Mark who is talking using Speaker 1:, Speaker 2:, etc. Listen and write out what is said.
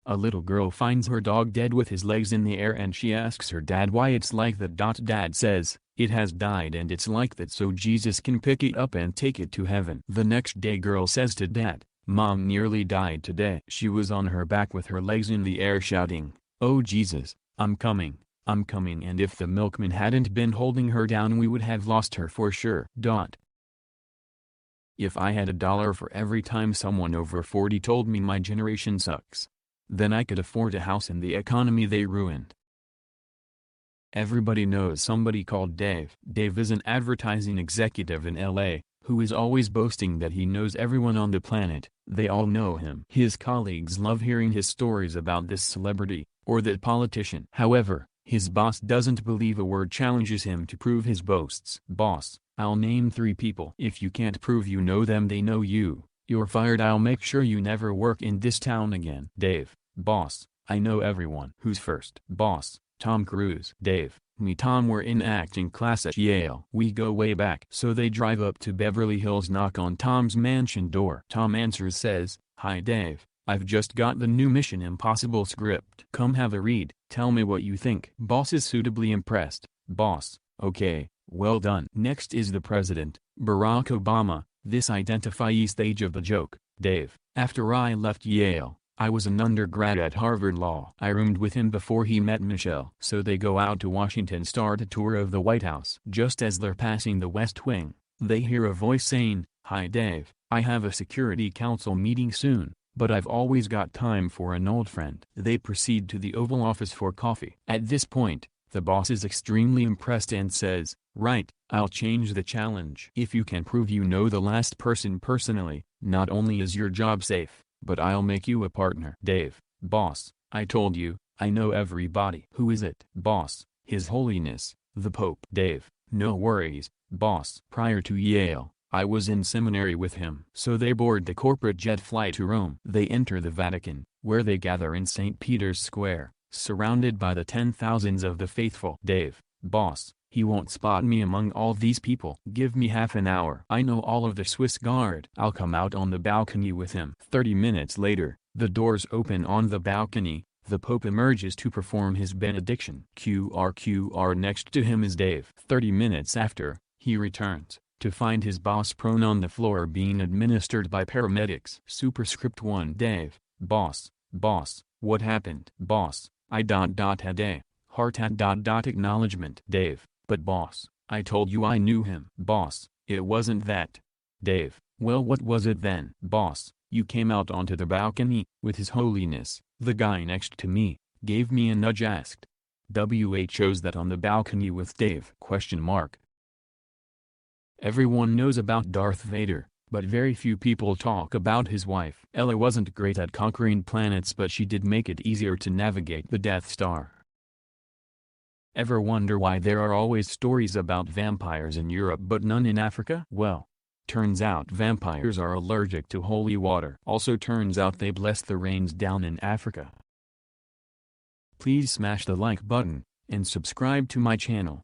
Speaker 1: A little girl finds her dog dead with his legs in the air and she asks her dad why it's like that. Dad says, "It has died and it's like that so Jesus can pick it up and take it to heaven." The next day girl says to dad, "Mom nearly died today. She was on her back with her legs in the air shouting, 'Oh Jesus, I'm coming, I'm coming,' and if the milkman hadn't been holding her down we would have lost her for sure." If I had $1 for every time someone over 40 told me my generation sucks, then I could afford a house in the economy they ruined. Everybody knows somebody called Dave. Dave is an advertising executive in LA, who is always boasting that he knows everyone on the planet. They all know him. His colleagues love hearing his stories about this celebrity, or that politician. However, his boss doesn't believe a word, challenges him to prove his boasts. "Boss, I'll name 3 people. If you can't prove you know them, they know you. You're fired. I'll make sure you never work in this town again." Dave: "Boss, I know everyone." "Who's first?" "Boss, Tom Cruise." Dave: "Me Tom were in acting class at Yale. We go way back." So they drive up to Beverly Hills, knock on Tom's mansion door. Tom answers, says, "Hi Dave, I've just got the new Mission Impossible script. Come have a read. Tell me what you think." Boss is suitably impressed. "Boss, okay, well done." Next is the president, Barack Obama. This identifies stage of the joke. Dave: "After I left Yale, I was an undergrad at Harvard Law. I roomed with him before he met Michelle." So they go out to Washington, start a tour of the White House. Just as they're passing the West Wing, they hear a voice saying, "Hi Dave, I have a security council meeting soon, but I've always got time for an old friend." They proceed to the Oval Office for coffee. At this point, the boss is extremely impressed and says, "Right, I'll change the challenge. If you can prove you know the last person personally, not only is your job safe, but I'll make you a partner." Dave: "Boss, I told you, I know everybody." "Who is it?" "Boss, His Holiness, the Pope." Dave: "No worries, boss. Prior to Yale, I was in seminary with him." So they board the corporate jet flight to Rome. They enter the Vatican, where they gather in St. Peter's Square, surrounded by the 10,000s of the faithful. Dave: "Boss, he won't spot me among all these people. Give me half an hour. I know all of the Swiss Guard. I'll come out on the balcony with him." 30 minutes later, the doors open on the balcony, the Pope emerges to perform his benediction. RqR next to him is Dave. 30 minutes after, he returns, to find his boss prone on the floor being administered by paramedics. Superscript 1: Dave: "Boss, what happened?" "Boss, I had a heart at acknowledgement." Dave: "But boss, I told you I knew him." "Boss, it wasn't that." Dave: "Well, what was it then?" "Boss, you came out onto the balcony, with His Holiness. The guy next to me, gave me a nudge, asked, 'Who's that on the balcony with Dave?'" Everyone knows about Darth Vader, but very few people talk about his wife. Ella wasn't great at conquering planets, but she did make it easier to navigate the Death Star. Ever wonder why there are always stories about vampires in Europe but none in Africa? Well, turns out vampires are allergic to holy water. Also turns out they bless the rains down in Africa. Please smash the like button, and subscribe to my channel.